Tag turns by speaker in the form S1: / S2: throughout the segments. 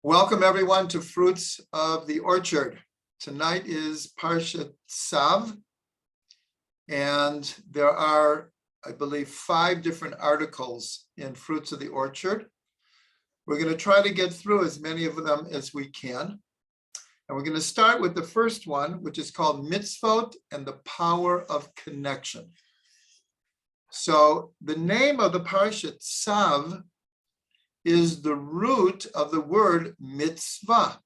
S1: Welcome everyone to Fruits of the Orchard. Tonight is Parshat Tzav, and there are, I believe, 5 different articles in Fruits of the Orchard. We're going to try to get through as many of them as we can. And we're going to start with the first one, which is called Mitzvot and the Power of Connection. So the name of the Parshat Tzav is the root of the word mitzvah.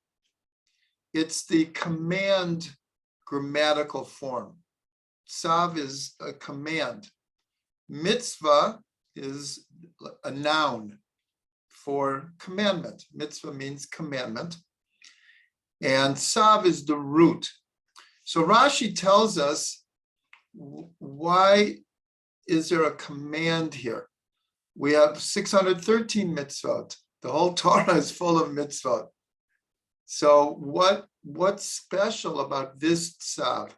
S1: It's the command grammatical form. Tzav is a command. Mitzvah is a noun for commandment. Mitzvah means commandment. And tzav is the root. So Rashi tells us, why is there a command here? We have 613 mitzvot. The whole Torah is full of mitzvot. So what's special about this tzav?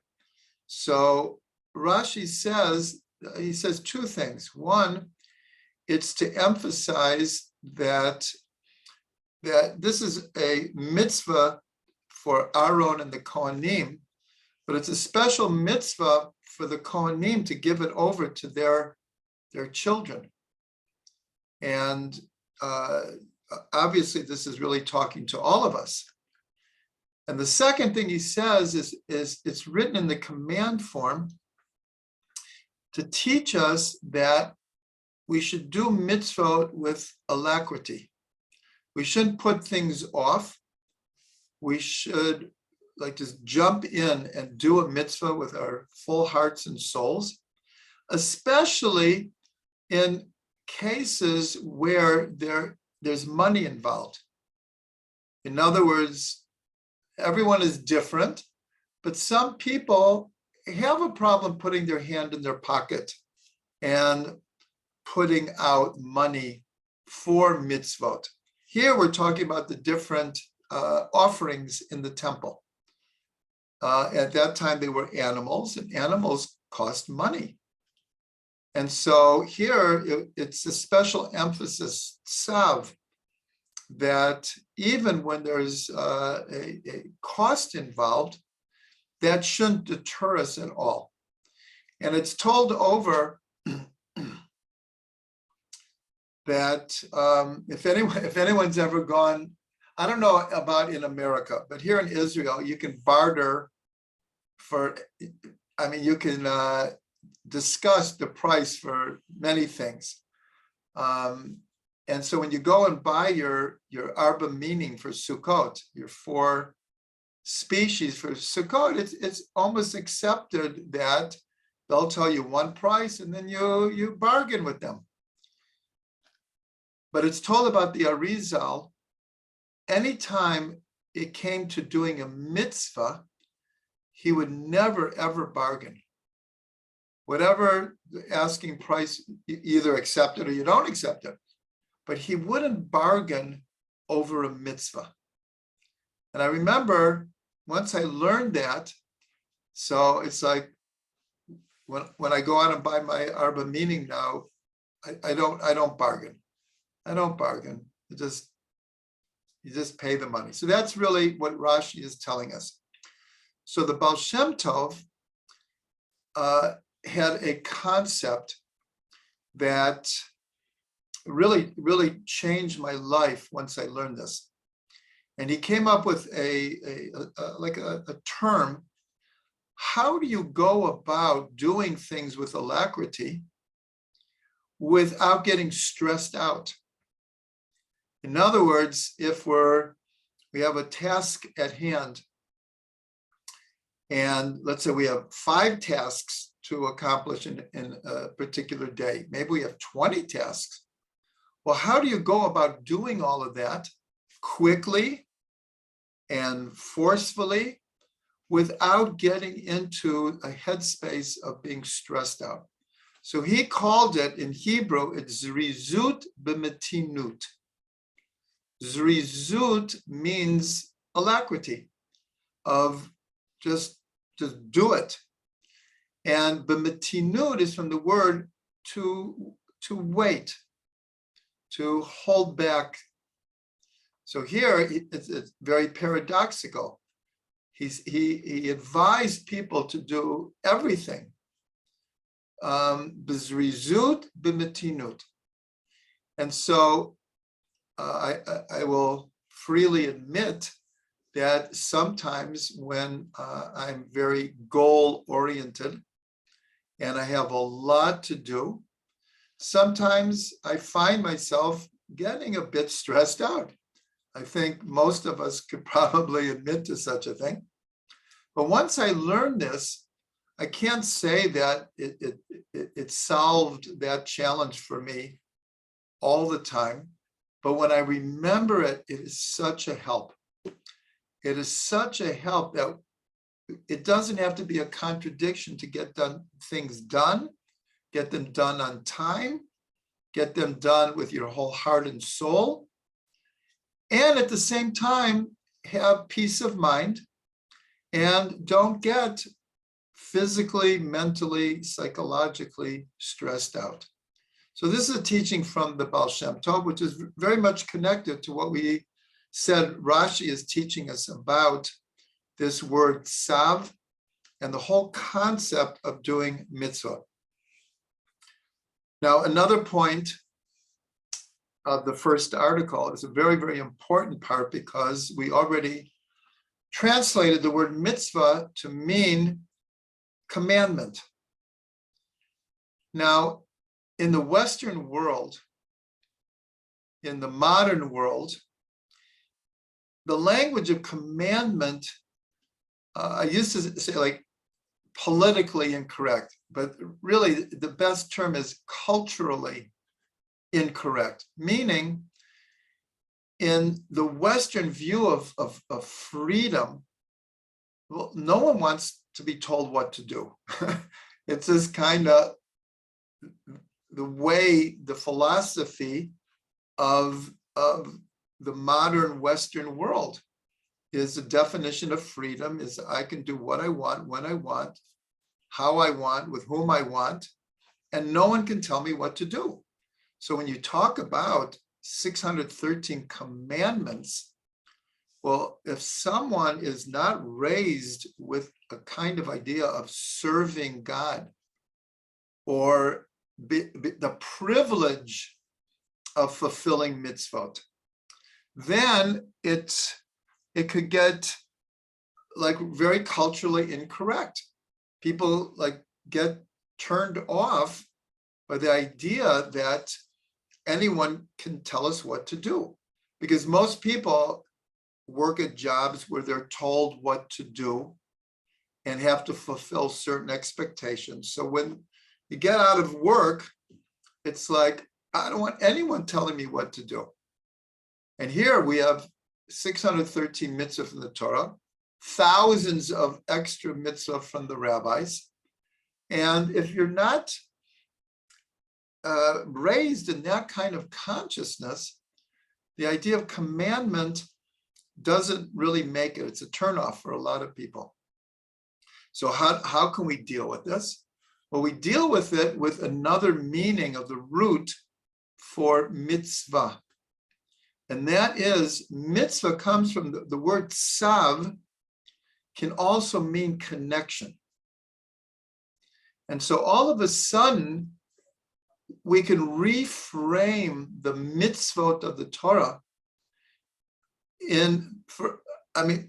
S1: So Rashi says, he says 2 things. One, it's to emphasize that this is a mitzvah for Aaron and the Kohanim, but it's a special mitzvah for the Kohanim to give it over to their children. And obviously, this is really talking to all of us. And the second thing he says is it's written in the command form to teach us that we should do mitzvot with alacrity. We shouldn't put things off. We should just jump in and do a mitzvah with our full hearts and souls, especially in cases where there's money involved. In other words, everyone is different, but some people have a problem putting their hand in their pocket and putting out money for mitzvot. Here we're talking about the different offerings in the temple. At that time, they were animals, and animals cost money. And so here, it's a special emphasis, tzav, that even when there's a cost involved, that shouldn't deter us at all. And it's told over that if anyone's ever gone, I don't know about in America, but here in Israel, you can barter you can discuss the price for many things. And so when you go and buy your arba minim for Sukkot, your 4 species for Sukkot, it's almost accepted that they'll tell you one price and then you bargain with them. But it's told about the Arizal, anytime it came to doing a mitzvah, he would never, ever bargain. Whatever the asking price, you either accept it or you don't accept it. But he wouldn't bargain over a mitzvah. And I remember once I learned that, so it's like when I go out and buy my arba minim now, I don't bargain. I don't bargain. You just pay the money. So that's really what Rashi is telling us. So the Baal Shem Tov had a concept that really changed my life once I learned this. And he came up with a term. How do you go about doing things with alacrity without getting stressed out? In other words, if we have a task at hand, and let's say we have 5 tasks to accomplish in a particular day. Maybe we have 20 tasks. Well, how do you go about doing all of that quickly and forcefully without getting into a headspace of being stressed out? So he called it, in Hebrew, it's zrizut b'metinut. Zrizut means alacrity, of just do it. And b'metinut is from the word to wait, to hold back So here it's very paradoxical. He advised people to do everything. B'zrizut b'metinut. And so I will freely admit that sometimes when I'm very goal-oriented and I have a lot to do, sometimes I find myself getting a bit stressed out. I think most of us could probably admit to such a thing. But once I learned this, I can't say that it solved that challenge for me all the time. But when I remember it, it is such a help. It is such a help that it doesn't have to be a contradiction to get things done, get them done on time, get them done with your whole heart and soul. And at the same time, have peace of mind and don't get physically, mentally, psychologically stressed out. So this is a teaching from the Baal Shem Tov, which is very much connected to what we said Rashi is teaching us about this word Tzav and the whole concept of doing mitzvah. Now, another point of the first article is a very, very important part because we already translated the word mitzvah to mean commandment. Now, in the Western world, in the modern world, the language of commandment, I used to say like politically incorrect, but really the best term is culturally incorrect, meaning in the Western view of freedom, well, no one wants to be told what to do. It's this kind of the way, the philosophy of the modern Western world is the definition of freedom is I can do what I want, when I want, how I want, with whom I want, and no one can tell me what to do. So when you talk about 613 commandments, well, if someone is not raised with a kind of idea of serving God or the privilege of fulfilling mitzvot, then it could get like very culturally incorrect. People like get turned off by the idea that anyone can tell us what to do, because most people work at jobs where they're told what to do and have to fulfill certain expectations. So when you get out of work, it's like, I don't want anyone telling me what to do. And here we have 613 mitzvah from the Torah, thousands of extra mitzvah from the rabbis. And if you're not raised in that kind of consciousness, the idea of commandment doesn't really make it. It's a turnoff for a lot of people. So how can we deal with this? Well, we deal with it with another meaning of the root for mitzvah. And that is, mitzvah comes from the word tzav, can also mean connection. And so all of a sudden, we can reframe the mitzvot of the Torah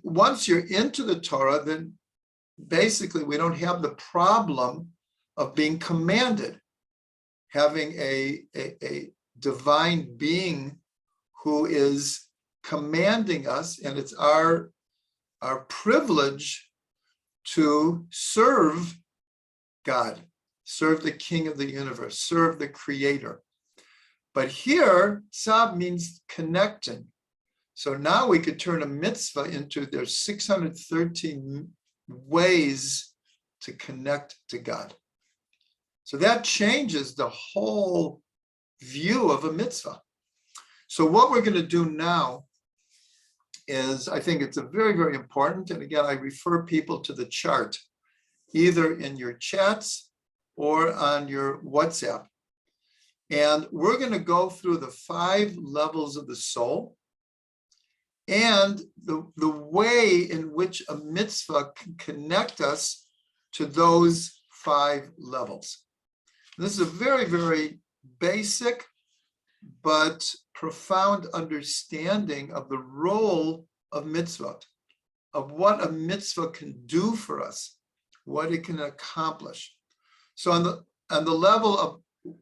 S1: once you're into the Torah, then basically we don't have the problem of being commanded, having a divine being who is commanding us, and it's our privilege to serve God, serve the King of the universe, serve the Creator. But here, tzav means connecting. So now we could turn a mitzvah into there's 613 ways to connect to God. So that changes the whole view of a mitzvah. So what we're going to do now is, I think it's a very, very important, and again, I refer people to the chart, either in your chats or on your WhatsApp. And we're going to go through the 5 levels of the soul. and the way in which a mitzvah can connect us to those 5 levels. This is a very, very basic but profound understanding of the role of mitzvot, of what a mitzvah can do for us, what it can accomplish. So on the level of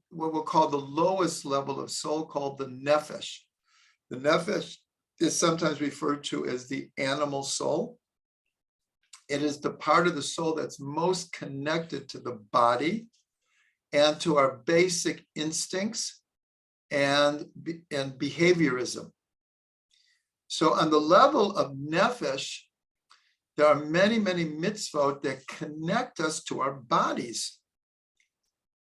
S1: what we'll call the lowest level of soul, called the nefesh is sometimes referred to as the animal soul. It is the part of the soul that's most connected to the body and to our basic instincts and behaviorism. So on the level of nefesh, there are many, many mitzvot that connect us to our bodies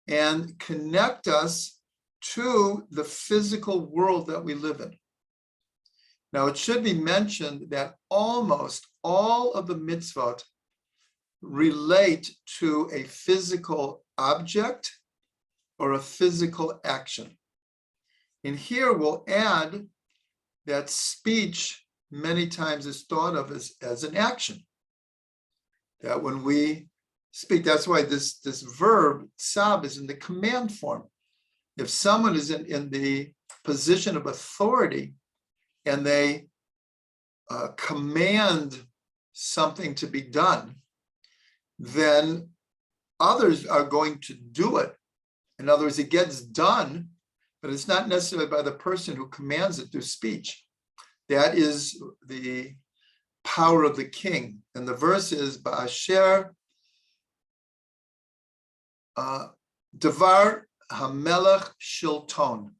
S1: and connect us to the physical world that we live in. Now, it should be mentioned that almost all of the mitzvot relate to a physical object or a physical action. And here we'll add that speech many times is thought of as an action. That when we speak, that's why this verb, tzav, is in the command form. If someone is in the position of authority and they command something to be done, then others are going to do it. In other words, it gets done, but it's not necessarily by the person who commands it through speech. That is the power of the king. And the verse is, Ba'asher Devar HaMelech Shilton.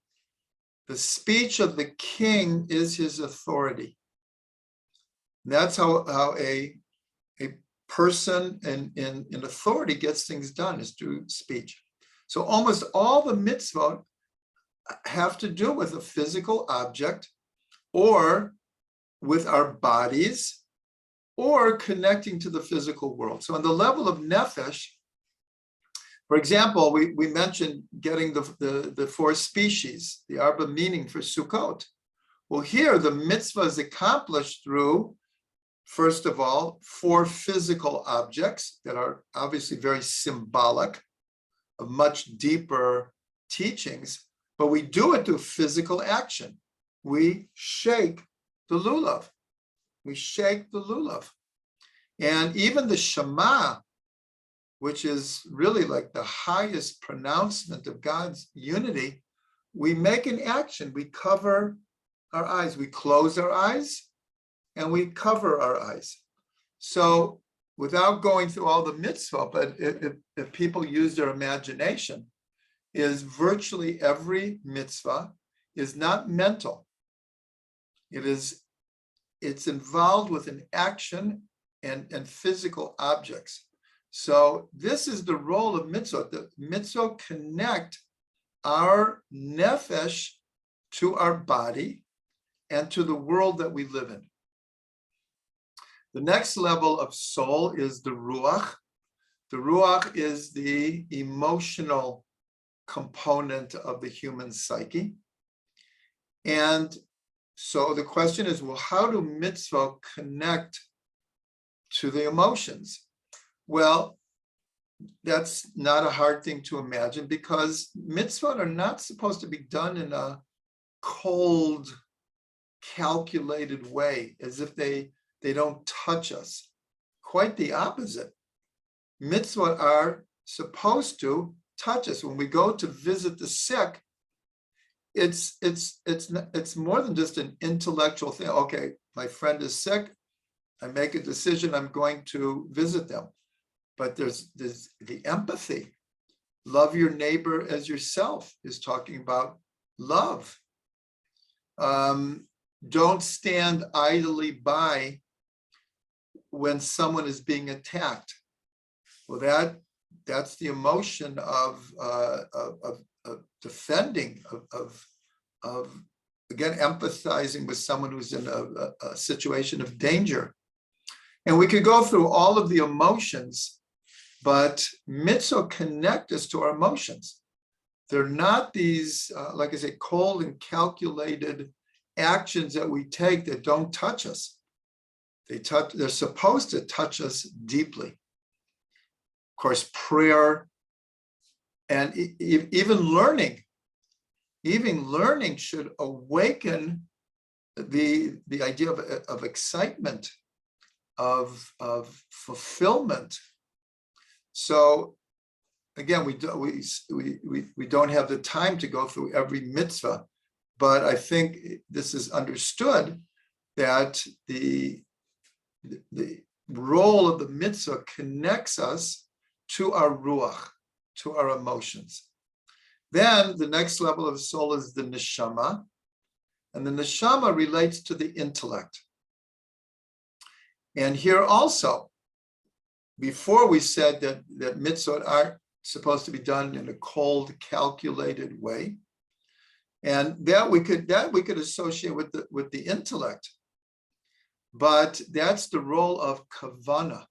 S1: The speech of the king is his authority. And that's how a person in authority gets things done, is through speech. So almost all the mitzvot have to do with a physical object, or with our bodies, or connecting to the physical world. So on the level of nefesh, for example, we mentioned getting the 4 species, the arba meaning for Sukkot. Well, here the mitzvah is accomplished through, first of all, 4 physical objects that are obviously very symbolic of much deeper teachings, but we do it through physical action. We shake the lulav. We shake the lulav. And even the Shema, which is really like the highest pronouncement of God's unity, we make an action. We cover our eyes. We close our eyes and we cover our eyes. So without going through all the mitzvah, but if people use their imagination, is virtually every mitzvah is not mental. It's involved with an action and physical objects. So this is the role of mitzvah. The mitzvah connect our nefesh to our body and to the world that we live in. The next level of soul is the ruach. The ruach is the emotional component of the human psyche. And so the question is, well, how do mitzvah connect to the emotions? Well, that's not a hard thing to imagine, because mitzvot are not supposed to be done in a cold, calculated way, as if they don't touch us. Quite the opposite. Mitzvot are supposed to touch us. When we go to visit the sick, it's more than just an intellectual thing. Okay, my friend is sick. I make a decision. I'm going to visit them. But there's the empathy. Love your neighbor as yourself is talking about love. Don't stand idly by when someone is being attacked. Well, that's the emotion of defending, of again empathizing with someone who's in a situation of danger. And we could go through all of the emotions, but mitzvah connect us to our emotions. They're not these, like I say, cold and calculated actions that we take that don't touch us. They're supposed to touch us deeply. Of course, prayer and even learning should awaken the idea of excitement, of fulfillment. So again, we don't have the time to go through every mitzvah, but I think this is understood that the role of the mitzvah connects us to our ruach, to our emotions. Then the next level of soul is the neshama, and the neshama relates to the intellect. And here also, before we said that mitzvot aren't supposed to be done in a cold, calculated way, and that we could associate with the intellect, but that's the role of kavana.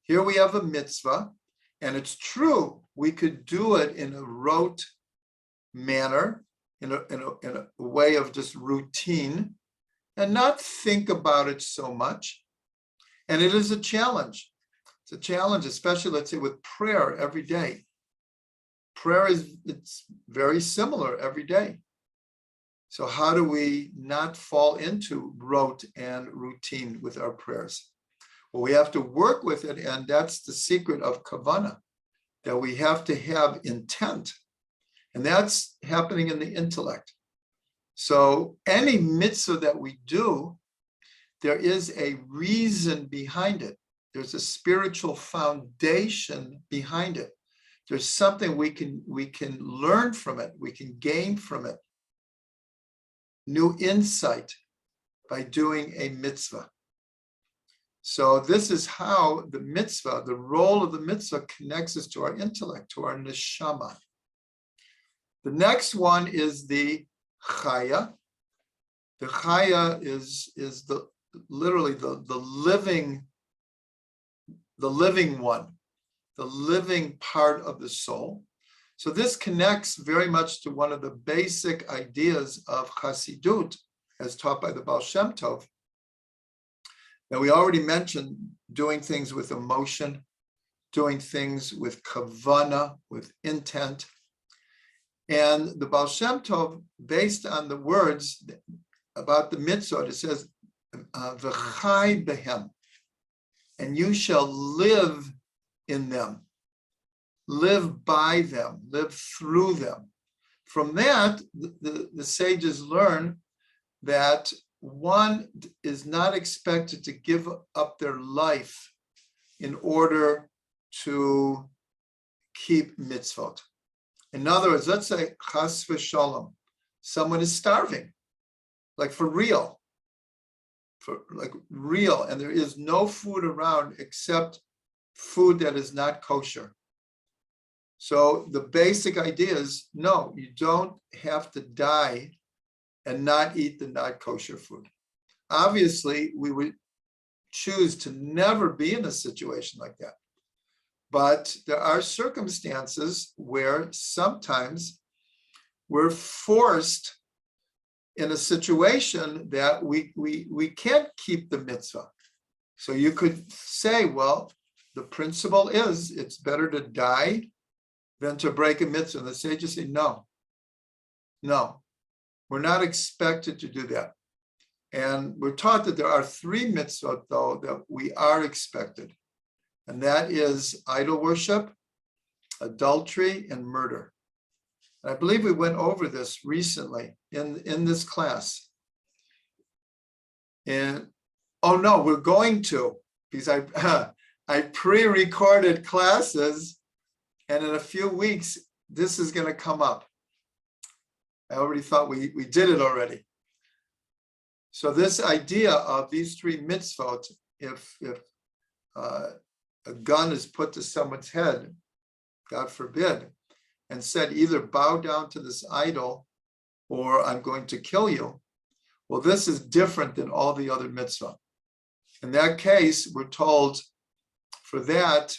S1: Here we have a mitzvah, and it's true we could do it in a rote manner, in a way of just routine, and not think about it so much. And it is a challenge. It's a challenge, especially, let's say, with prayer every day. Prayer it's very similar every day. So how do we not fall into rote and routine with our prayers? Well, we have to work with it, and that's the secret of kavana, that we have to have intent, and that's happening in the intellect. So any mitzvah that we do, there is a reason behind it. There's a spiritual foundation behind it. There's something we can learn from it. We can gain from it new insight by doing a mitzvah. So this is how the mitzvah, the role of the mitzvah, connects us to our intellect, to our neshama. The next one is the chaya. The chaya is literally the living one, the living part of the soul. So this connects very much to one of the basic ideas of Chassidut, as taught by the Baal Shem Tov. Now, we already mentioned doing things with emotion, doing things with kavana, with intent. And the Baal Shem Tov, based on the words about the mitzvot, it says, v'chai behem, and you shall live in them, live by them, live through them. From that, the sages learn that one is not expected to give up their life in order to keep mitzvot. In other words, let's say chas v'shalom, someone is starving, like for real, and there is no food around except food that is not kosher. So the basic idea is, no, you don't have to die and not eat the not kosher food. Obviously, we would choose to never be in a situation like that. But there are circumstances where sometimes we're forced in a situation that we can't keep the mitzvah. So you could say, well, the principle is it's better to die than to break a mitzvah. And the sages say, no, we're not expected to do that. And we're taught that there are 3 mitzvot, though, that we are expected. And that is idol worship, adultery, and murder. And I believe we went over this recently in this class. And, oh no, we're going to, because I pre-recorded classes, and in a few weeks, this is going to come up. I already thought we did it already. So this idea of these 3 mitzvot, if a gun is put to someone's head, God forbid, and said either bow down to this idol or I'm going to kill you, well, this is different than all the other mitzvah. In that case, we're told for that,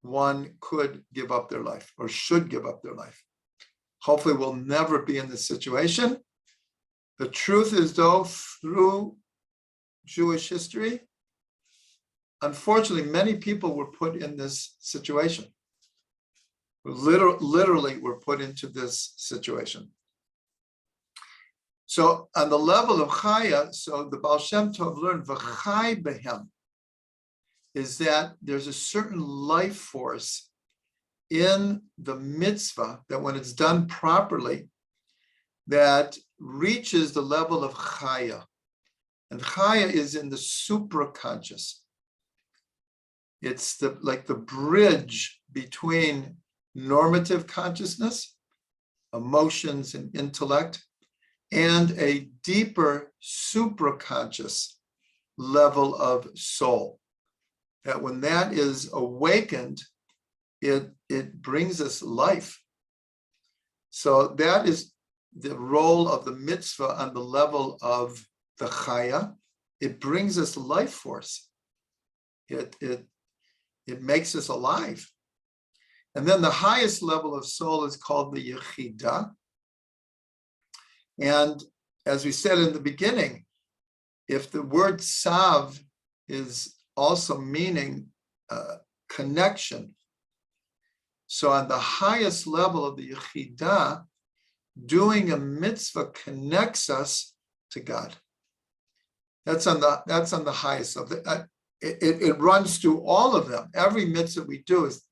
S1: one could give up their life or should give up their life. Hopefully we'll never be in this situation, The truth is, though, through Jewish history, unfortunately, many people were put in this situation. Literally were put into this situation. So on the level of Chaya, so the Baal Shem Tov learned v'chai behem, is that there's a certain life force in the mitzvah that when it's done properly, that reaches the level of Chaya. And Chaya is in the supraconscious. It's like the bridge between normative consciousness, emotions, and intellect, and a deeper supraconscious level of soul. That when that is awakened, it brings us life. So that is the role of the mitzvah on the level of the chaya. It brings us life force. It makes us alive. And then the highest level of soul is called the yechida. And as we said in the beginning, if the word Tzav is also meaning connection, so on the highest level of the yechida, doing a mitzvah connects us to God. That's on the highest of the. It runs through all of them. Every mitzvah we do is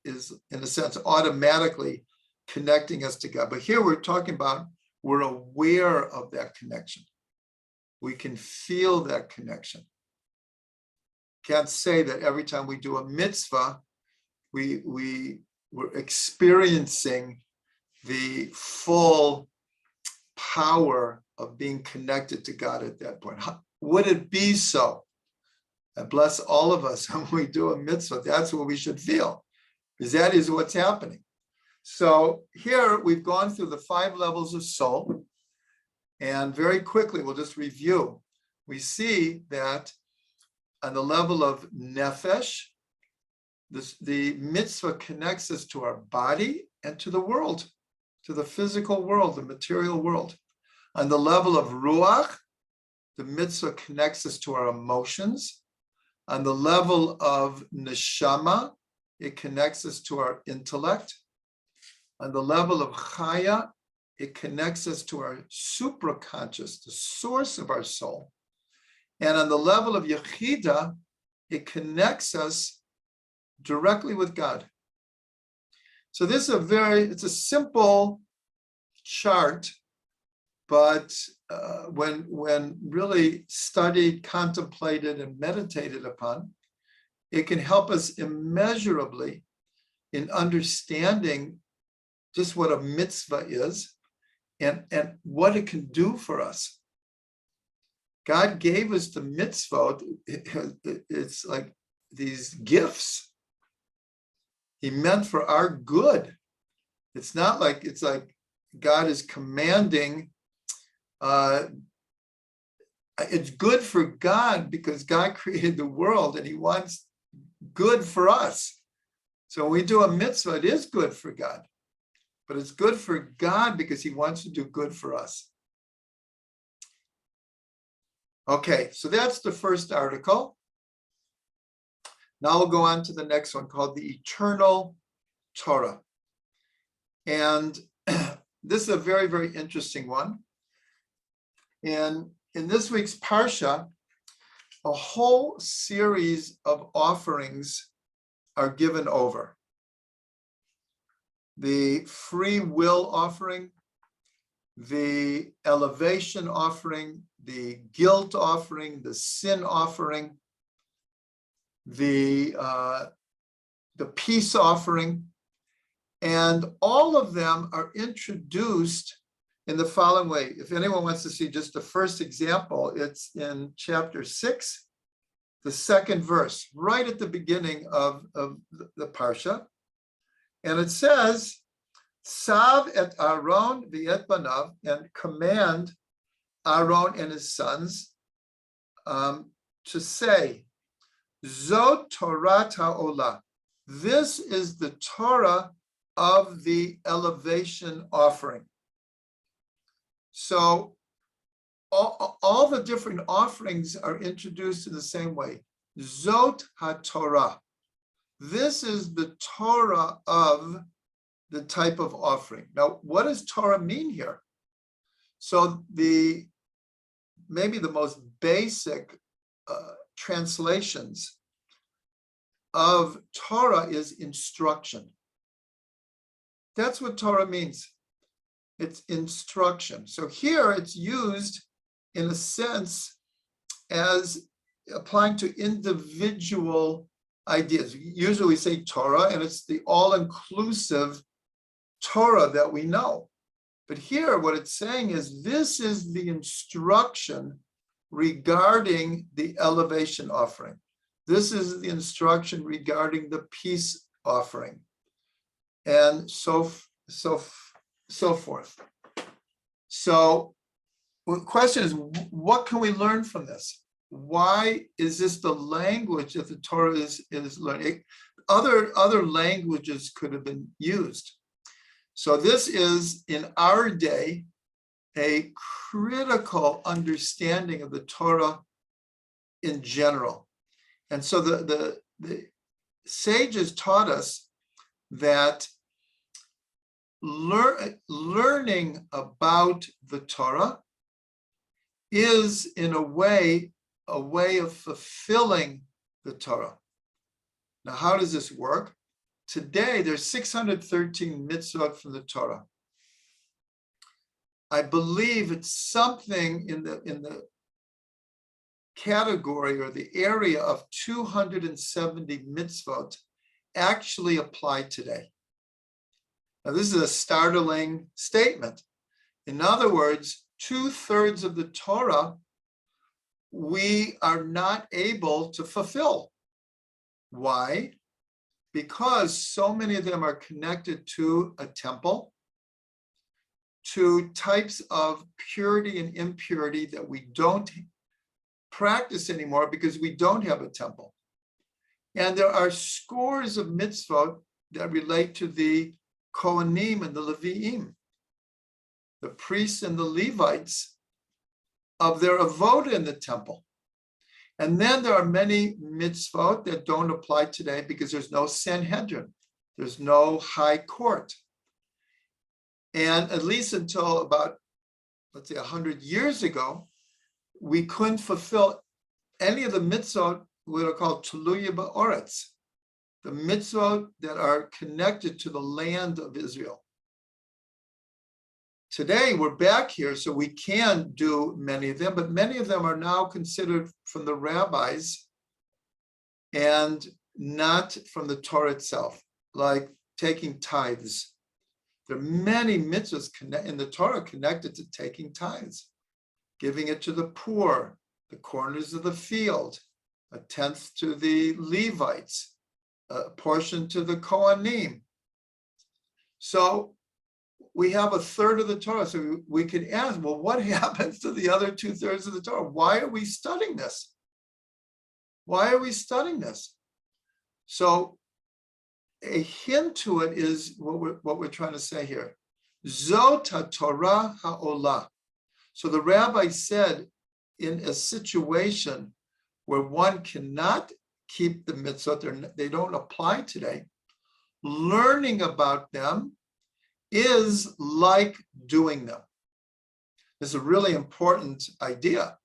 S1: in a sense automatically connecting us to God. But here we're talking about we're aware of that connection. We can feel that connection. Can't say that every time we do a mitzvah, we're experiencing the full power of being connected to God at that point. Would it be so? And bless all of us when we do a mitzvah. That's what we should feel, because that is what's happening. So here we've gone through the 5 levels of soul, and very quickly we'll just review. We see that on the level of nefesh, the mitzvah connects us to our body and to the world, to the physical world, the material world. On the level of ruach, the mitzvah connects us to our emotions. On the level of neshama, it connects us to our intellect. On the level of chaya, it connects us to our supraconscious, the source of our soul. And on the level of yechida, it connects us directly with God. So this is it's a simple chart, but when really studied, contemplated, and meditated upon, it can help us immeasurably in understanding just what a mitzvah is and what it can do for us. God gave us the mitzvah. It's like these gifts. He meant for our good. It's like God is commanding. It's good for God because God created the world and he wants good for us. So when we do a mitzvah, it is good for God, but it's good for God because he wants to do good for us. Okay, so that's the first article. Now we'll go on to the next one called the Eternal Torah. And this is a very, very interesting one. And in this week's Parsha, a whole series of offerings are given over. The free will offering, the elevation offering, the guilt offering, the sin offering, the peace offering, and all of them are introduced in the following way. If anyone wants to see just the first example, it's in chapter 6, the 2nd verse, right at the beginning of the Parsha. And it says, Tzav et Aaron v'et banav, and command Aaron and his sons to say, Zot Torah ha'olah. This is the Torah of the elevation offering. So all the different offerings are introduced in the same way. Zot HaTorah. This is the Torah of the type of offering. Now, what does Torah mean here? So maybe the most basic translations of Torah is instruction. That's what Torah means. It's instruction. So here it's used in a sense as applying to individual ideas. Usually we say Torah, and it's the all-inclusive Torah that we know. But here what it's saying is this is the instruction regarding the elevation offering. This is the instruction regarding the peace offering, and so forth. So the question is, what can we learn from this? Why is this the language that the Torah is learning? Other languages could have been used. So this is, in our day, a critical understanding of the Torah in general. And so the sages taught us that learning about the Torah is, in a way of fulfilling the Torah. Now, how does this work? Today, there's 613 mitzvot from the Torah. I believe it's something in the category or the area of 270 mitzvot actually apply today. Now, this is a startling statement. In other words, 2/3 of the Torah we are not able to fulfill. Why? Because so many of them are connected to a temple, to types of purity and impurity that we don't practice anymore because we don't have a temple. And there are scores of mitzvot that relate to the Kohanim and the Leviim, the priests and the Levites, of their avoda in the temple. And then there are many mitzvot that don't apply today because there's no Sanhedrin, there's no high court. And at least until about, let's say, 100 years ago, we couldn't fulfill any of the mitzvot what are called Tuluya Ba'oretz, the mitzvot that are connected to the land of Israel. Today, we're back here, so we can do many of them, but many of them are now considered from the rabbis and not from the Torah itself, like taking tithes. There are many mitzvahs in the Torah connected to taking tithes, giving it to the poor, the corners of the field, 1/10 to the Levites, a portion to the Kohanim. So we have 1/3 of the Torah. So we could ask, well, what happens to the other 2/3 of the Torah? Why are we studying this? Why are we studying this? So a hint to it is what we're trying to say here. Zot HaTorah HaOlah. So the rabbi said, in a situation where one cannot keep the mitzvot, they don't apply today, learning about them is like doing them. This is a really important idea.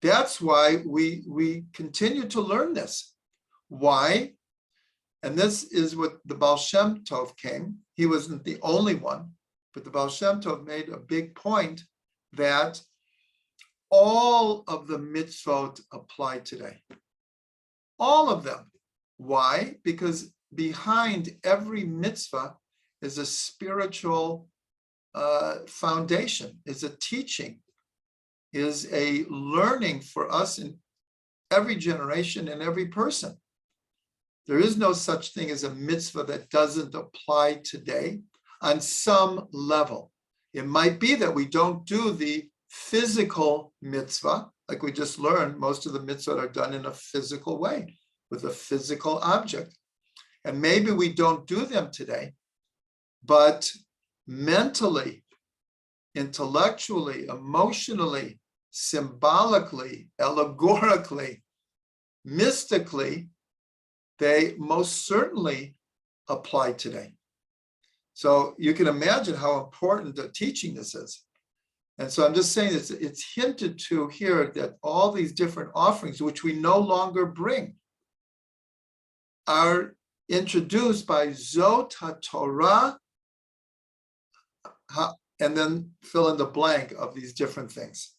S1: That's why we continue to learn this. Why? And this is what the Baal Shem Tov came. He wasn't the only one, but the Baal Shem Tov made a big point that all of the mitzvot apply today. All of them. Why? Because behind every mitzvah is a spiritual foundation, is a teaching, is a learning for us in every generation and every person. There is no such thing as a mitzvah that doesn't apply today on some level. It might be that we don't do the physical mitzvah, like we just learned, most of the mitzvot are done in a physical way, with a physical object. And maybe we don't do them today, but mentally, intellectually, emotionally, symbolically, allegorically, mystically, they most certainly apply today. So you can imagine how important the teaching this is. And so I'm just saying it's hinted to here that all these different offerings, which we no longer bring, are introduced by Zot HaTorah, and then fill in the blank of these different things.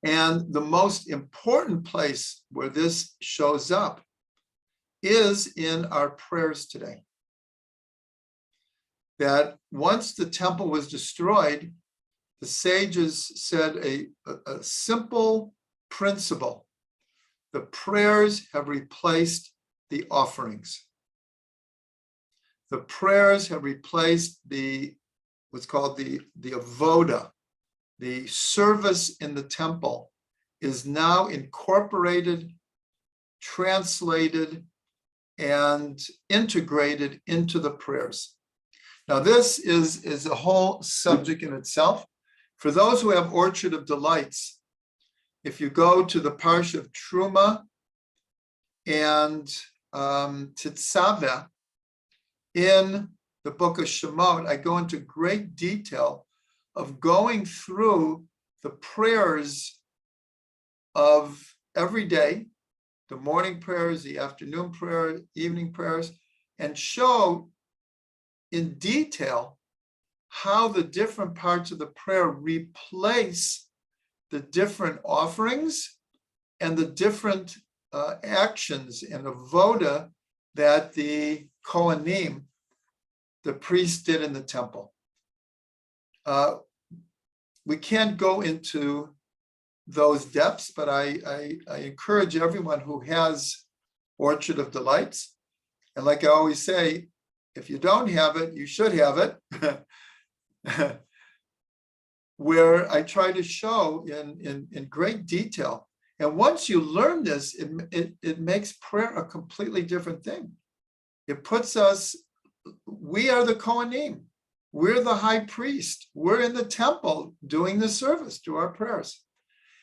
S1: And the most important place where this shows up is in our prayers today. That once the temple was destroyed, the sages said a simple principle. The prayers have replaced the offerings. The prayers have replaced what's called the avoda. The service in the temple is now incorporated, translated, and integrated into the prayers. Now, this is a whole subject in itself. For those who have Orchard of Delights, if you go to the Parsha of Truma and Tzav in the book of Shemot, I go into great detail of going through the prayers of every day, the morning prayers, the afternoon prayer, evening prayers, and show in detail how the different parts of the prayer replace the different offerings and the different actions and avoda that the Kohanim, the priests, did in the temple. We can't go into those depths, but I encourage everyone who has Orchard of Delights. And like I always say, if you don't have it, you should have it. Where I try to show in great detail. And once you learn this, it makes prayer a completely different thing. It puts us, we are the Kohanim. We're the high priest. We're in the temple doing the service to our prayers.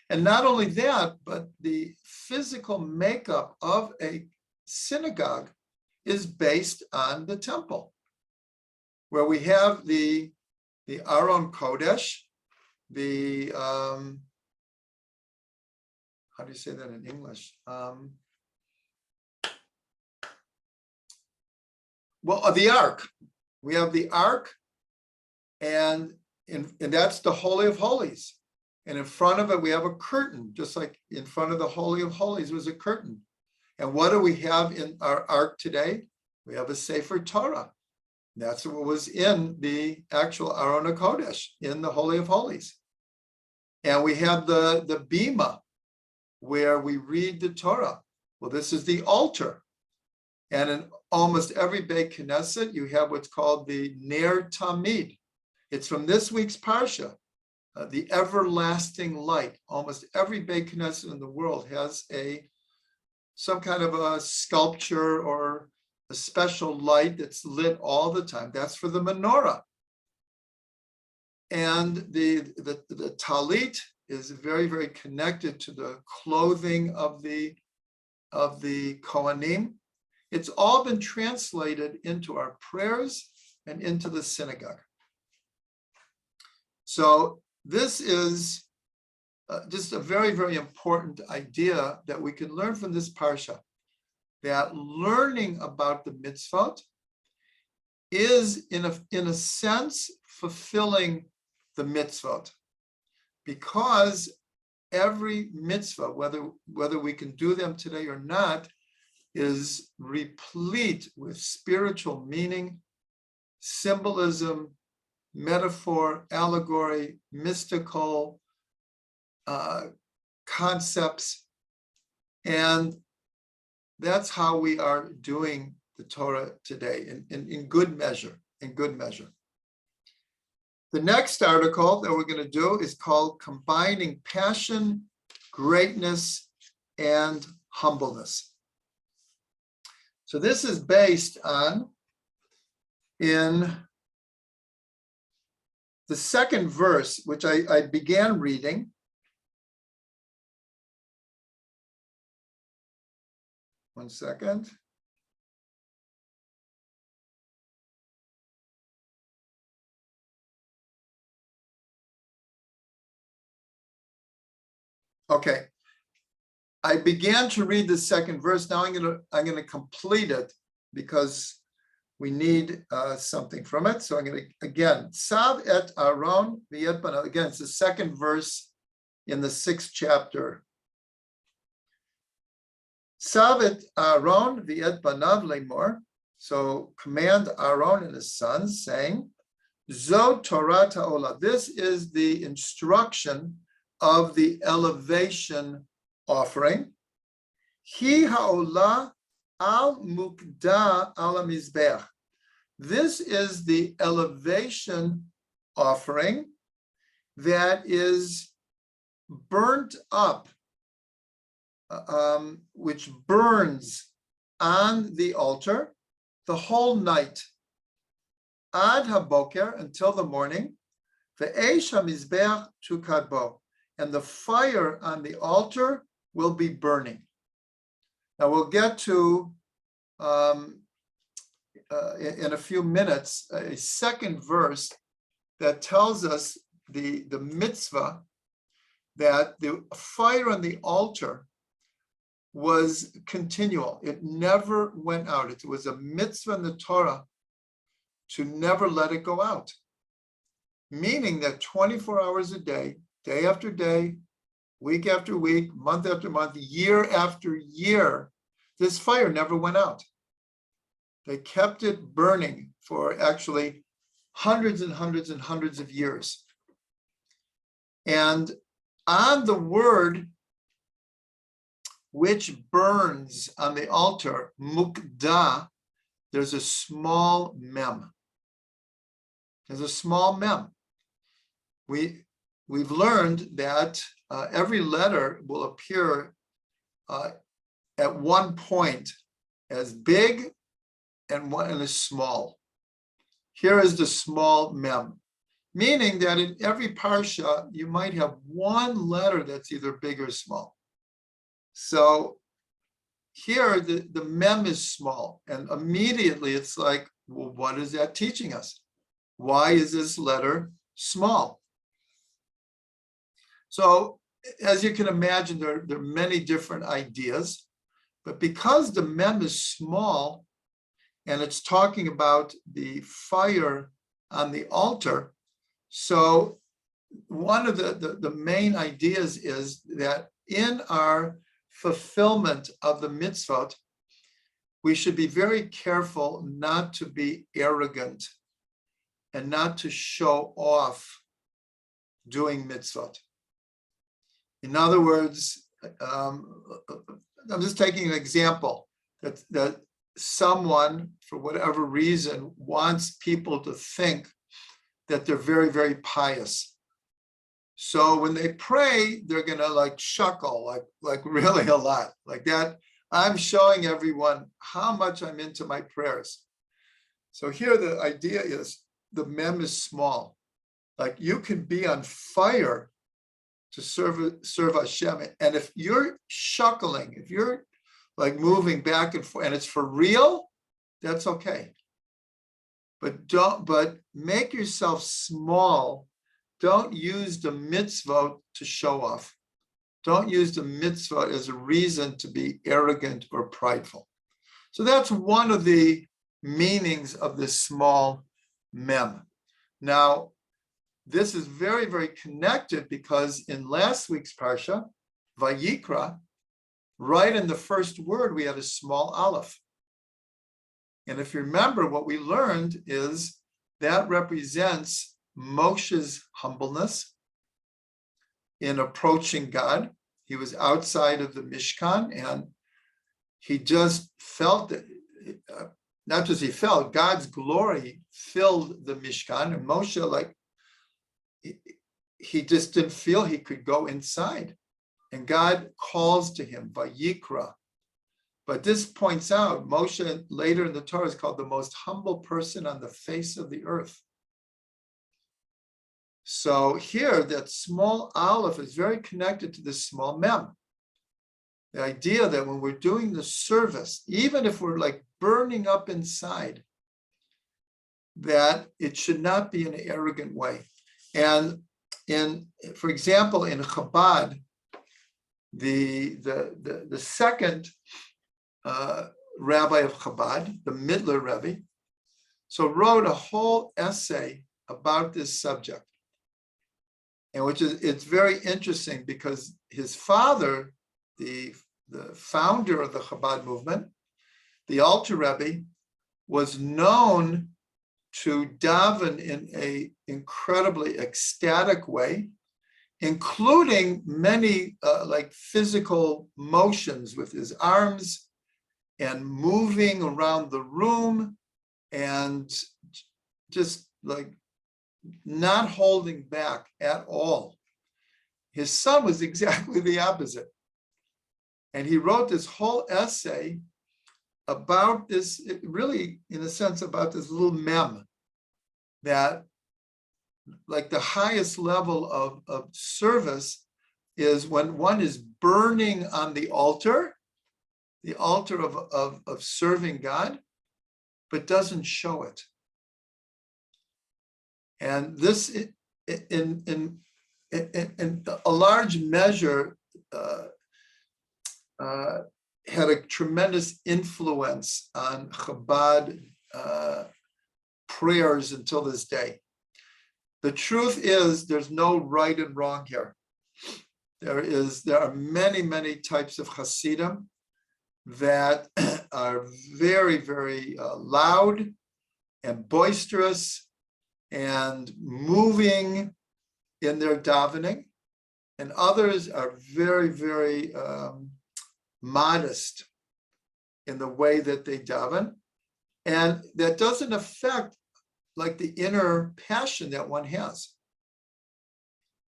S1: And not only that, but the physical makeup of a synagogue is based on the temple, where we have the Aron Kodesh, the, how do you say that in English? The Ark. We have the Ark, and that's the Holy of Holies. And in front of it, we have a curtain, just like in front of the Holy of Holies was a curtain. And what do we have in our Ark today? We have a Sefer Torah. That's what was in the actual Aron HaKodesh, in the Holy of Holies. And we have the Bima, where we read the Torah. Well, this is the altar. And in almost every Beit Knesset, you have what's called the Ner Tamid. It's from this week's Parsha, the everlasting light. Almost every Beit Knesset in the world has some kind of a sculpture or a special light that's lit all the time. That's for the menorah. And the talit is very, very connected to the clothing of the Kohanim. It's all been translated into our prayers and into the synagogue. So this is just a very, very important idea that we can learn from this parsha, that learning about the mitzvot is in a sense fulfilling the mitzvot, because every mitzvah, whether we can do them today or not, is replete with spiritual meaning, symbolism, metaphor, allegory, mystical concepts. And that's how we are doing the Torah today in good measure, The next article that we're going to do is called Combining Passion, Greatness, and Humbleness. So this is based on, in the second verse, which I began reading. One second. Okay. I began to read the second verse. Now I'm gonna complete it because we need something from it. So I'm gonna again, Tzav et Aaron v'et banav. Again, it's the second verse in the 6th chapter. Tzav et Aaron v'et banav lemor. So command Aaron and his sons, saying, Zo Torah ha'olah. This is the instruction of the elevation offering. Hi ha'olah al mukda al mizbeach. This is the elevation offering that is burnt up, which burns on the altar the whole night, ad haboker, until the morning, ve'esh hamizbeach tukad bo, and the fire on the altar will be burning. Now we'll get to, in a few minutes, a second verse that tells us the mitzvah that the fire on the altar was continual. It never went out. It was a mitzvah in the Torah to never let it go out. Meaning that 24 hours a day, day after day, week after week, month after month, year after year, this fire never went out. They kept it burning for actually hundreds and hundreds and hundreds of years. And on the word which burns on the altar, mukda, there's a small mem. There's a small mem. We've learned that every letter will appear at one point as big and one as small. Here is the small mem, meaning that in every parsha, you might have one letter that's either big or small. So here, the mem is small, and immediately it's like, well, what is that teaching us? Why is this letter small? So as you can imagine, there are many different ideas, but because the mem is small and it's talking about the fire on the altar, so one of the main ideas is that in our fulfillment of the mitzvot, we should be very careful not to be arrogant and not to show off doing mitzvot. In other words, I'm just taking an example that someone, for whatever reason, wants people to think that they're very, very pious. So when they pray, they're gonna like shuckle, like really a lot, like that. I'm showing everyone how much I'm into my prayers. So here the idea is the mem is small. Like you can be on fire to serve Hashem, and if you're shuckling, if you're like moving back and forth, and it's for real, that's okay. But make yourself small. Don't use the mitzvah to show off. Don't use the mitzvah as a reason to be arrogant or prideful. So that's one of the meanings of this small mem. Now, this is very, very connected because in last week's parsha, Vayikra, right in the first word, we had a small aleph. And if you remember, what we learned is that represents Moshe's humbleness in approaching God. He was outside of the Mishkan and he just felt that, not just he felt, God's glory filled the Mishkan, and Moshe, like, he just didn't feel he could go inside. And God calls to him, Vayikra. But this points out, Moshe later in the Torah is called the most humble person on the face of the earth. So here, that small aleph is very connected to the small mem. The idea that when we're doing the service, even if we're like burning up inside, that it should not be in an arrogant way. And for example, in Chabad, the second rabbi of Chabad, the Midler Rebbe, so wrote a whole essay about this subject, and it's very interesting because his father, the founder of the Chabad movement, the Alter Rebbe, was known to daven in a incredibly ecstatic way, including many like physical motions with his arms and moving around the room and just like not holding back at all. His son was exactly the opposite. And he wrote this whole essay about this, really, in a sense, about this little mem, that like the highest level of service is when one is burning on the altar of serving God, but doesn't show it. And this, in a large measure, had a tremendous influence on Chabad prayers until this day. The truth is, there's no right and wrong here. There are many, many types of Hasidim that are very, very loud and boisterous and moving in their davening, and others are very, very modest in the way that they daven, and that doesn't affect like the inner passion that one has.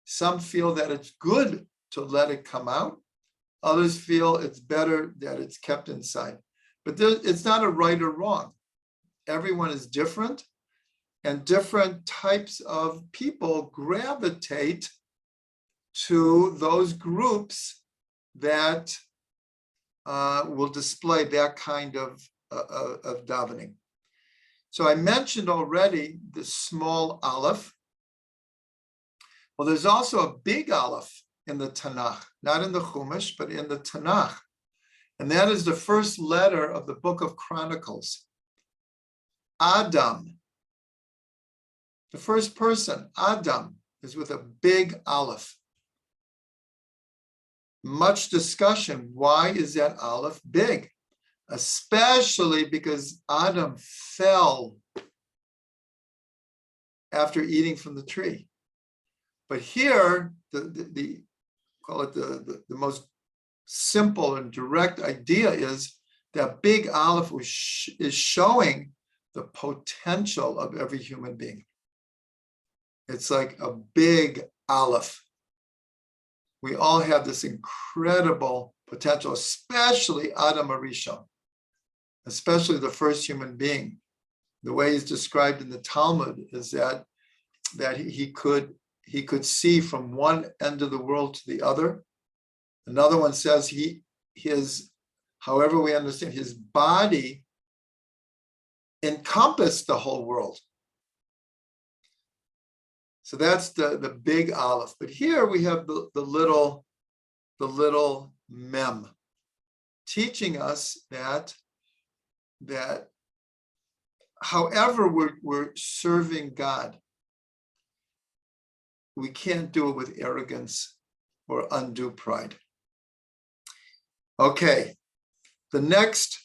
S1: Some feel that it's good to let it come out. Others feel it's better that it's kept inside. But it's not a right or wrong. Everyone is different, and different types of people gravitate to those groups that will display that kind of davening. So I mentioned already the small aleph. Well, there's also a big aleph in the Tanakh, not in the Chumash, but in the Tanakh. And that is the first letter of the book of Chronicles. Adam, the first person, Adam, is with a big aleph. Much discussion. Why is that aleph big? Especially because Adam fell after eating from the tree. But here, the call it the most simple and direct idea is that big aleph is showing the potential of every human being. It's like a big aleph. We all have this incredible potential, especially Adam Arishon, especially the first human being. The way he's described in the Talmud is that he could see from one end of the world to the other. Another one says however we understand, his body encompassed the whole world. So that's the big aleph. But here we have the little mem, teaching us that however we're serving God, we can't do it with arrogance or undue pride. Okay, the next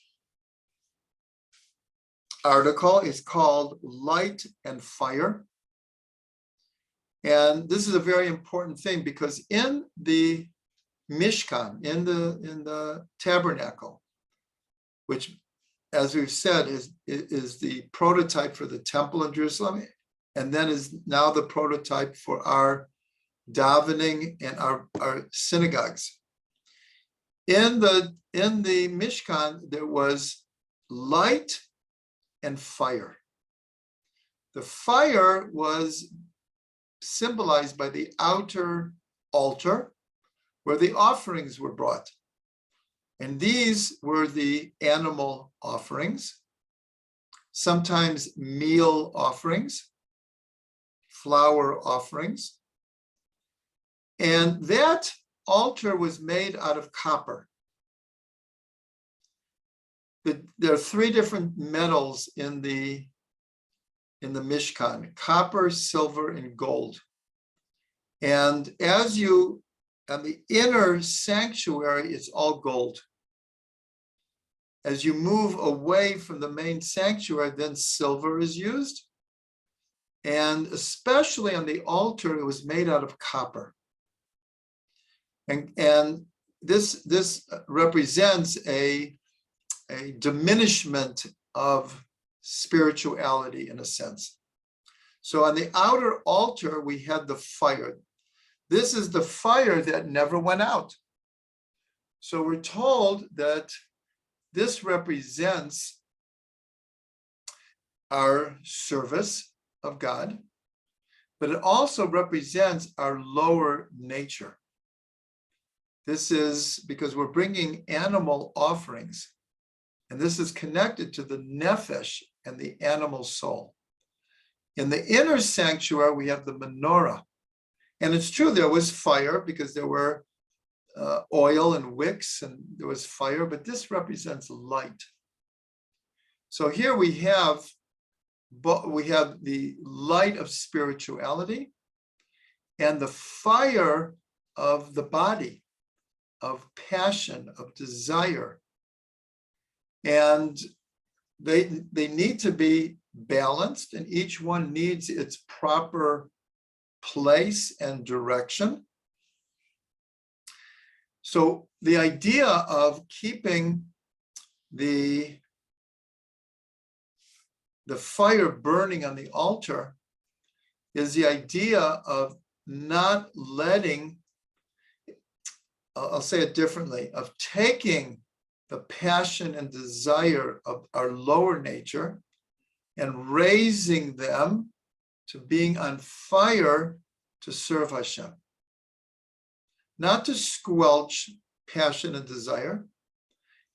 S1: article is called Light and Fire. And this is a very important thing because in the Mishkan, in the tabernacle, which, as we've said, is the prototype for the temple in Jerusalem, and then is now the prototype for our davening and our synagogues. In the Mishkan, there was light and fire. The fire was symbolized by the outer altar where the offerings were brought. And these were the animal offerings, sometimes meal offerings, flour offerings. And that altar was made out of copper. There are three different metals in the Mishkan: copper, silver, and gold. And on the inner sanctuary, it's all gold. As you move away from the main sanctuary, then silver is used. And especially on the altar, it was made out of copper. And this represents a diminishment of spirituality in a sense. So on the outer altar, we had the fire. This is the fire that never went out. So we're told that this represents our service of God, but it also represents our lower nature. This is because we're bringing animal offerings, and this is connected to the nephesh and the animal soul. In the inner sanctuary, we have the menorah. And it's true, there was fire because there were oil and wicks and there was fire, but this represents light. So here we have the light of spirituality and the fire of the body, of passion, of desire. And they need to be balanced, and each one needs its proper place and direction. So the idea of keeping the fire burning on the altar is the idea of not letting, I'll say it differently, of taking the passion and desire of our lower nature and raising them to being on fire to serve Hashem. Not to squelch passion and desire,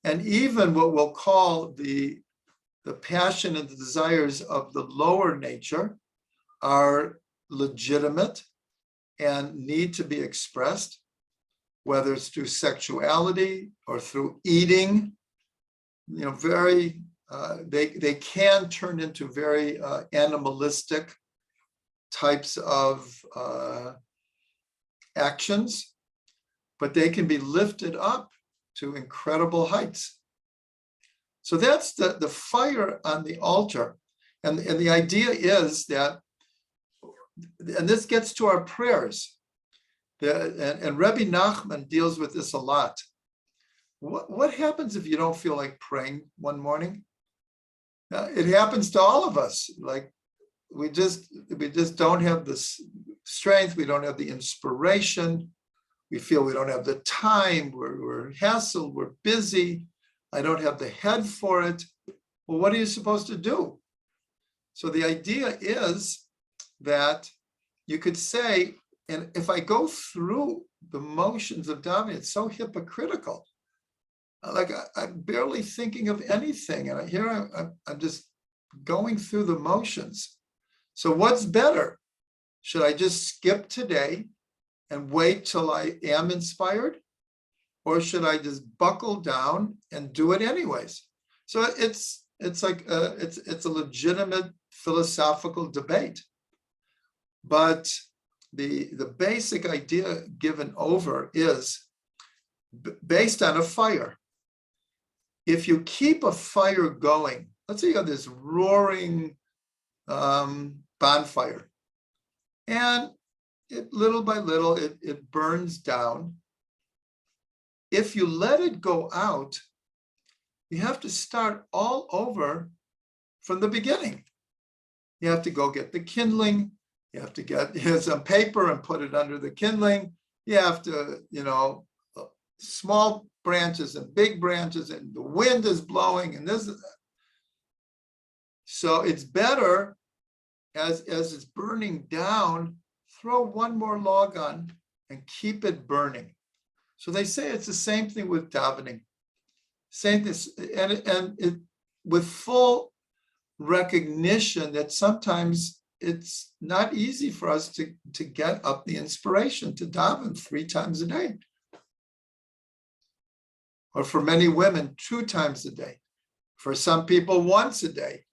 S1: and even what we'll call the passion and the desires of the lower nature are legitimate and need to be expressed, whether it's through sexuality or through eating. They can turn into very animalistic types of actions, but they can be lifted up to incredible heights. So that's the fire on the altar. And the idea is that, and this gets to our prayers, and Rebbe Nachman deals with this a lot. What happens if you don't feel like praying one morning? It happens to all of us. Like we just don't have the strength, we don't have the inspiration, we feel we don't have the time, we're hassled, we're busy, I don't have the head for it. Well, what are you supposed to do? So the idea is that you could say, and if I go through the motions of davening, it's so hypocritical. Like I'm barely thinking of anything, and here I'm just going through the motions. So what's better? Should I just skip today and wait till I am inspired? Or should I just buckle down and do it anyways? So it's a legitimate philosophical debate. But the basic idea given over is based on a fire. If you keep a fire going, let's say you have this roaring bonfire, and little by little it burns down. If you let it go out, you have to start all over from the beginning. You have to go get the kindling. You have to get some paper and put it under the kindling. You have to, small branches and big branches, and the wind is blowing, and this is that. So it's better as it's burning down, throw one more log on and keep it burning. So they say it's the same thing with davening. Same this, and it with full recognition that sometimes it's not easy for us to get up the inspiration to daven 3 times a day. Or for many women, 2 times a day. For some people, once a day.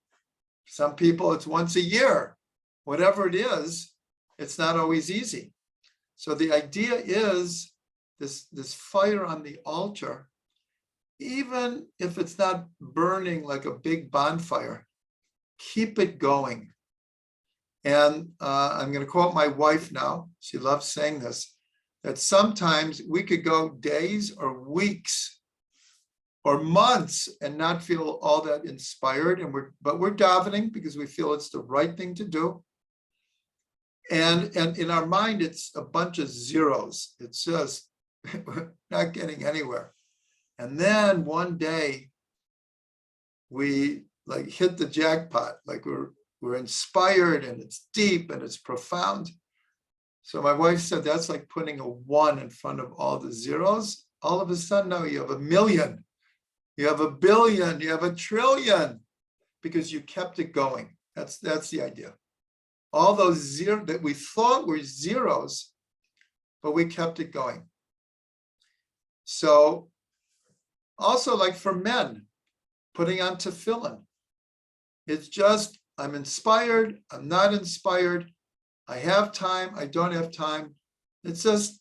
S1: Some people, it's once a year. Whatever it is, it's not always easy. So the idea is this fire on the altar, even if it's not burning like a big bonfire, keep it going. And I'm going to quote my wife now. She loves saying this, that sometimes we could go days or weeks or months and not feel all that inspired, but we're davening because we feel it's the right thing to do. And in our mind, it's a bunch of zeros. It's just we're not getting anywhere. And then one day we like hit the jackpot, like we're inspired and it's deep and it's profound. So my wife said that's like putting a 1 in front of all the zeros. All of a sudden now you have 1 million. You have 1 billion, you have 1 trillion, because you kept it going. That's the idea. All those zeros that we thought were zeros, but we kept it going. So also like for men, putting on tefillin. It's just, I'm inspired, I'm not inspired, I have time, I don't have time. It's just,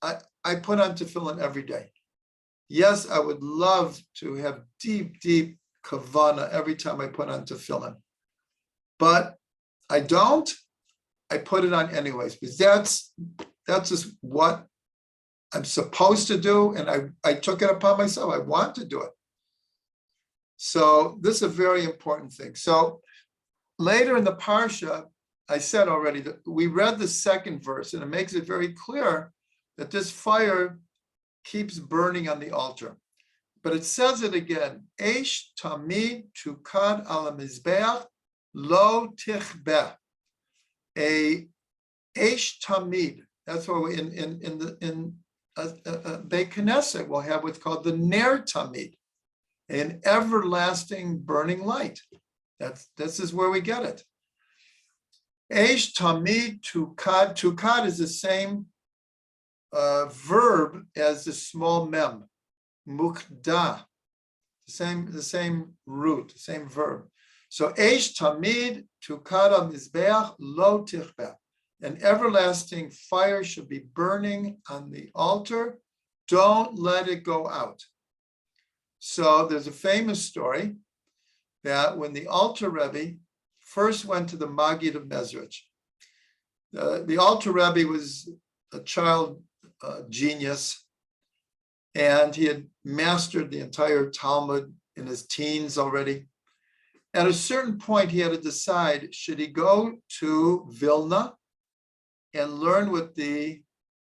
S1: I put on tefillin every day. Yes, I would love to have deep, deep kavana every time I put on tefillin. But I don't, I put it on anyways, because that's just what I'm supposed to do. And I took it upon myself. I want to do it. So this is a very important thing. So later in the Parsha, I said already that we read the 2nd verse, and it makes it very clear that this fire keeps burning on the altar. But it says it again, Eish tamid tukad ala mizbeach lo tichbeh. A Eish tamid. That's why we in Beit Knesset we'll have what's called the Ner Tamid, an everlasting burning light. This is where we get it. Eish tamid tukad. Tukad is the same verb as the small mem, mukda, the same root, the same verb. So eish tamid tukad al mizbeach lo tichbeh. An everlasting fire should be burning on the altar. Don't let it go out. So there's a famous story that when the Alter Rebbe first went to the Maggid of Mezrich, the Alter Rebbe was a child genius, and he had mastered the entire Talmud in his teens already. At a certain point, he had to decide, should he go to Vilna and learn with the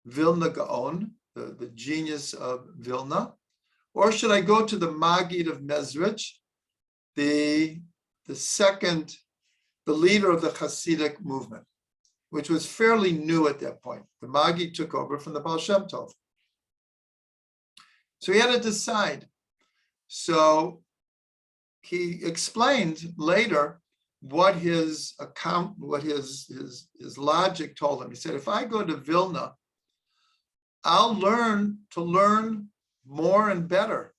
S1: Vilna Gaon, the genius of Vilna, or should I go to the Maggid of Mezrich, the leader of the Hasidic movement, which was fairly new at that point. The Maggid took over from the Baal Shem Tov. So he had to decide. So he explained later what his logic told him. He said, if I go to Vilna, I'll learn more and better.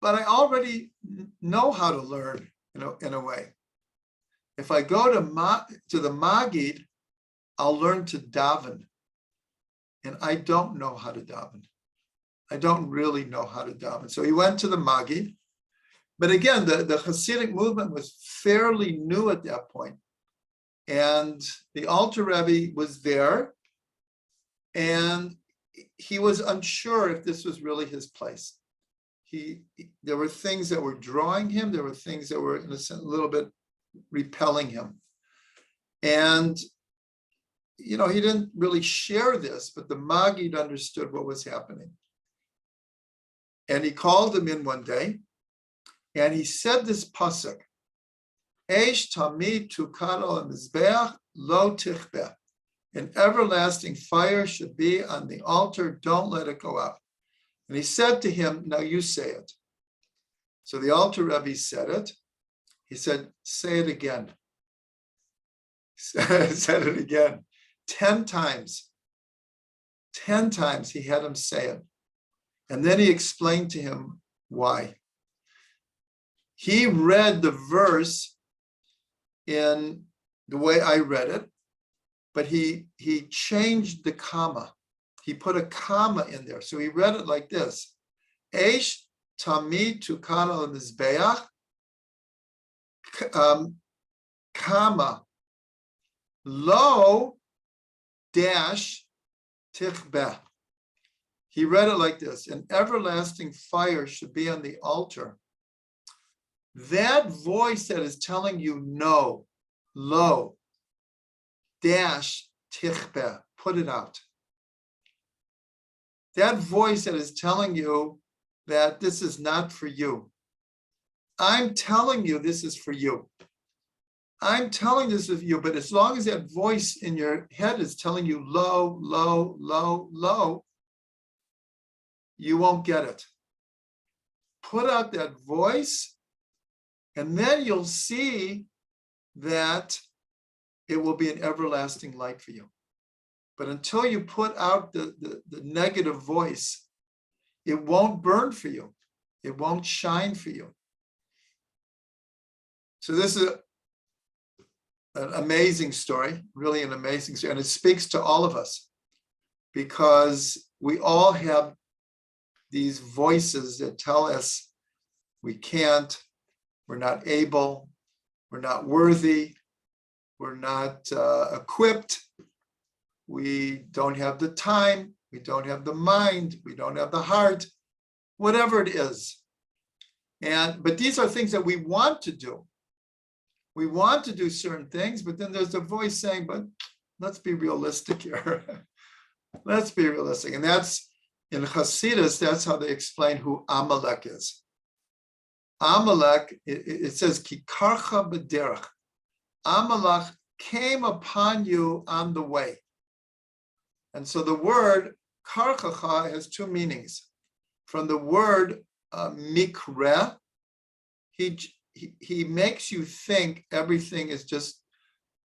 S1: But I already know how to learn, in a way. If I go to the Maggid, I'll learn to daven. And I don't know how to daven. I don't really know how to daven. So he went to the Maggid. But again, the Hasidic movement was fairly new at that point. And the Alter Rebbe was there. And he was unsure if this was really his place. There were things that were drawing him. There were things that were, in a sense, a little bit repelling him. And, he didn't really share this, but the Maggid understood what was happening. And he called him in one day, and he said this pasuk, Eish tamid tukad al mizbeach lo tichbeh. An everlasting fire should be on the altar. Don't let it go out. And he said to him, now you say it. So the altar Rebbe said it. He said, say it again. Said it again. 10 times. 10 times he had him say it. And then he explained to him why. He read the verse in the way I read it, but he changed the comma. He put a comma in there. So he read it like this. Eish tamid tukan al mizbeach, comma, lo dash tichbeh. He read it like this. An everlasting fire should be on the altar. That voice that is telling you no, lo, dash tichbeh, put it out. That voice that is telling you that this is not for you. I'm telling you this is for you. I'm telling this is for you, but as long as that voice in your head is telling you low, low, low, low, you won't get it. Put out that voice, and then you'll see that it will be an everlasting light for you. But until you put out the negative voice, it won't burn for you. It won't shine for you. So this is an amazing story, really an amazing story. And it speaks to all of us because we all have these voices that tell us we can't, we're not able, we're not worthy, we're not equipped, we don't have the time, we don't have the mind, we don't have the heart, whatever it is. But these are things that we want to do. We want to do certain things, but then there's a voice saying, but let's be realistic here. Let's be realistic. And that's, in Hasidus, that's how they explain who Amalek is. Amalek, it says, Ki karcha b'derech. Amalek came upon you on the way. And so the word karchacha has two meanings. From the word mikre, he makes you think everything is just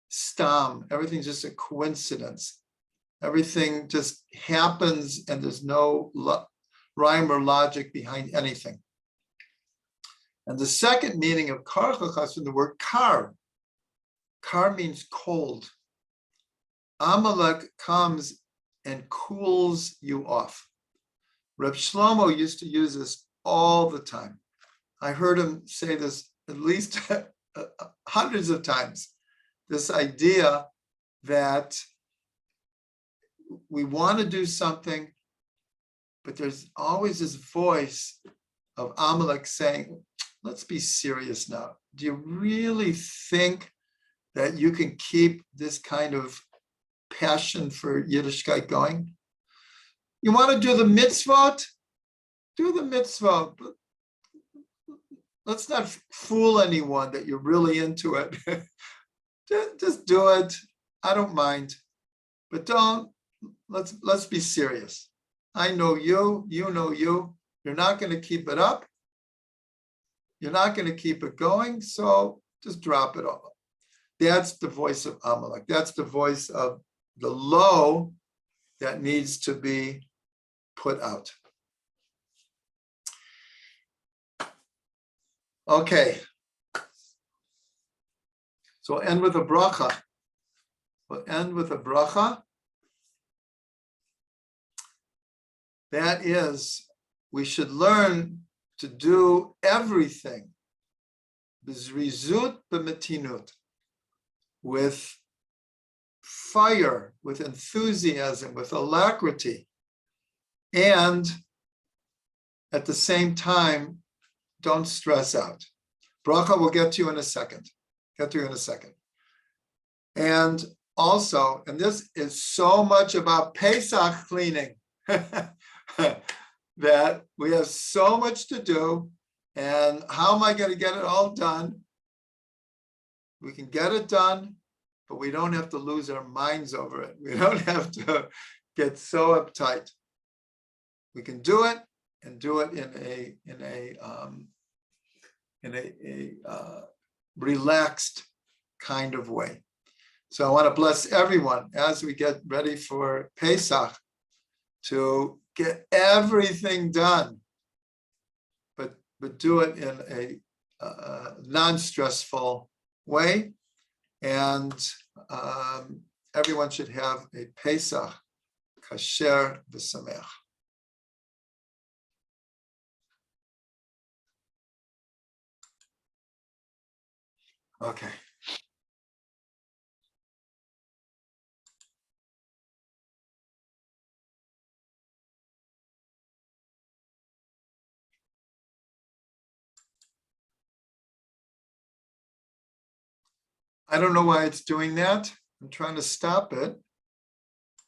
S1: stam, everything's just a coincidence. Everything just happens and there's no rhyme or logic behind anything. And the second meaning of karchacha is from the word kar. Kar means cold. Amalek comes and cools you off. Reb Shlomo used to use this all the time. I heard him say this at least hundreds of times. This idea that we want to do something, but there's always this voice of Amalek saying, let's be serious now. Do you really think that you can keep this kind of passion for Yiddishkeit going? You want to do the mitzvot? Do the mitzvot. But let's not fool anyone that you're really into it. Just do it. I don't mind. But let's be serious. I know you, you know you. You're not going to keep it up. You're not going to keep it going. So just drop it all. That's the voice of Amalek. That's the voice of the low that needs to be put out. Okay. So we'll end with a bracha. We'll end with a bracha. That is, we should learn to do everything b'zrizut b'metinut, with fire, with enthusiasm, with alacrity, and at the same time, don't stress out. Bracha will get to you in a second. And also, and this is so much about Pesach cleaning, that we have so much to do, and how am I going to get it all done? We can get it done but we don't have to lose our minds over it. We don't have to get so uptight. We can do it and do it in a relaxed kind of way. So I want to bless everyone as we get ready for Pesach to get everything done, but do it in a non-stressful way. And everyone should have a Pesach kasher v'sameach. Okay. I don't know why it's doing that. I'm trying to stop it.